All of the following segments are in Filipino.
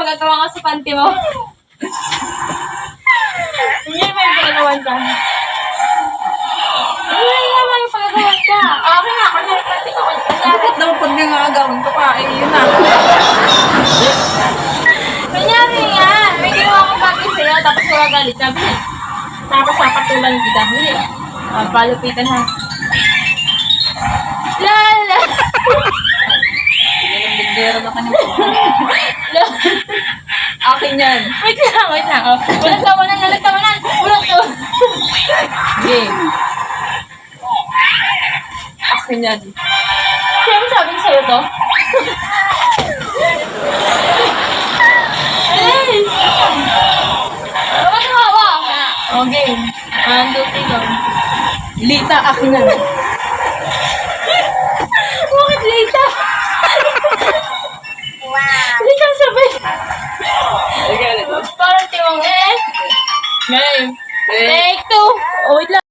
magagawa ka sa panty mo. Hindi mo yung pagagawan ka. Hindi nga may pagagawan ka. Okay nga, kasi yung panty ko. Bakit daw pag nangagawin ko pa, eh, yun na. Kunyari nga, may ginawa akong bagay sa'yo, tapos magagalit ka. Bili. Tapos papatulan kita. Bili. Palupitan ha. Lala! Sige lang, bindera ba ka niyo? Lala! Akin yan. Wait lang, wait lang. Oh. Walang tawanan, walang tawanan. Walang tawanan. Game. Akin yan. Sino sabi ko sa'yo to? Hey! Bakit hawa? Okay. 1, 2, 3, go. Lita, akin yan. Bakit Lita? Hindi ka sabi. Sige, ulit. Parang tiwang eh. Game. Take 2. Oh, wait lang.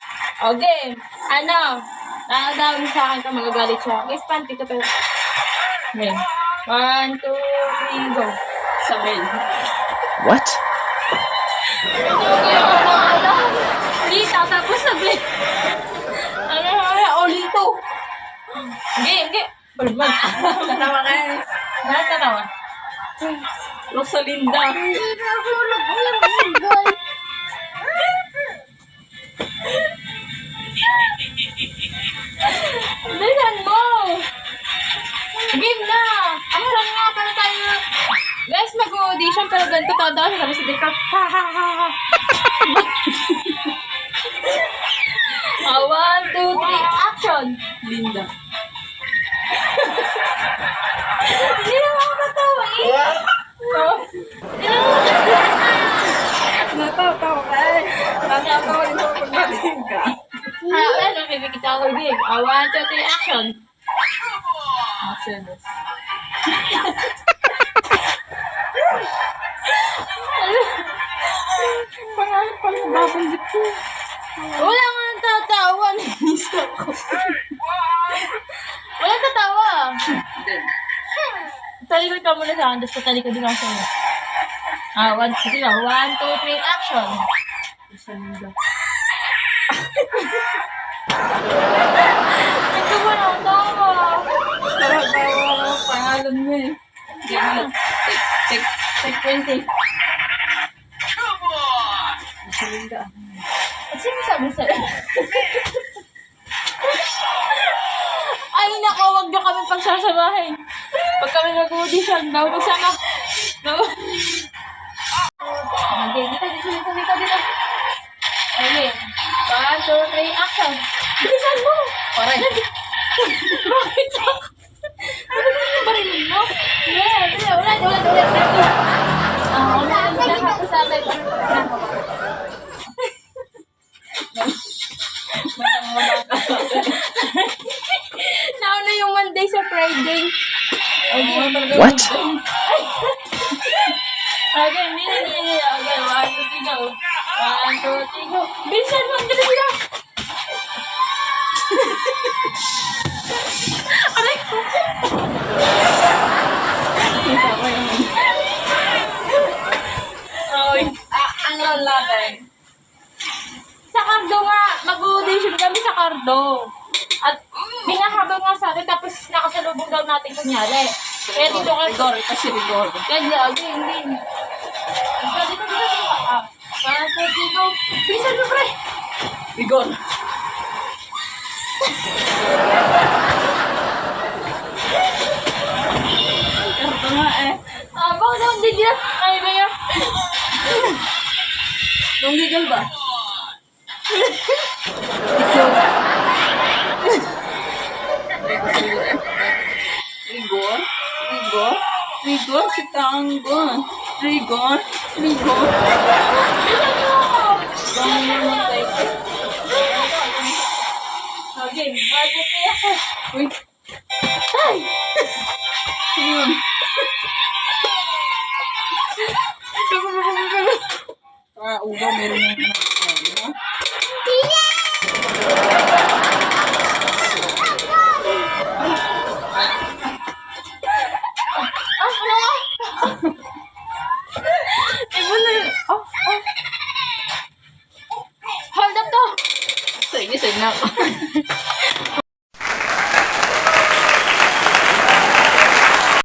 Okay. Ano? Nakadawin sa akin ka, magagalit siya. Guys, panty ka pero. Game. 1, 2, 3, go. Sabel. What? Lita, tapos sabi. Ano, Lito. Game, game. Ulman. Natawa ka eh. Natatawa. Rosalinda. Bilisan mo. Game na. Ano lang nga para tayo. Guys, mag-audition pero ganito todo. Sabi si Dika. Ha ha ha ha. 1, 2, 3, action. Linda. Hindi na ako natawa eh. Natatawa ka eh. Natatawa rin ako pag natin ka. Ano, kibigit ako game. 1, 2, 3, action. Action. Pangalan pala babanggit ko. Wala nga nang tatawa. Nainis ako. Walang tatawa. Talikod ka muna sa akin, tapos talikod din ako sa'yo. 1, 2, 3, action. Rosalinda. Ito ba na tawa? Tawa-tawa ang pangalan mo eh. Game ulit. Take 20. Rosalinda. At sino sabi sa'yo? Ay, nako, wag na kami pagsasamahin. Pag kami mag-audition, bawal magsama. Bawal. Okay, dito. Okay. 1, 2, 3, action. Bilisan mo! Paray. Bakit ako? Ano ba yung barilan mo? Yeah, ulit. Lahat sa atin. Nauna yung Monday sa Friday. Okay. What? Okay, hindi. Okay, 1, 2, 3, go. 1, 2, 3, go. Bilisan mo, ang galing sila. Aray ko. Ay, Ano ang laban? sa Cardo nga, mag-audition kami sa Cardo. At binahabang nga sa atin, tapos nakasalubong daw natin kunyari. Kaya dito ka. Rigor, kasi rigor. Kaya, hindi. Dito. Para sa dito. Bilisan mo, pre. Rigor. Karto nga eh. Bakit daw hindi dyan? Ay, ba yun? Nung legal ba? Rigor? Rigor si Tangon. Rigor? Bilisan mo. Gawin mo ng type. Okay, bakit kaya ako? Uy, Ay! yun. Ugaw, meron yung ano. Ano nga? Nako.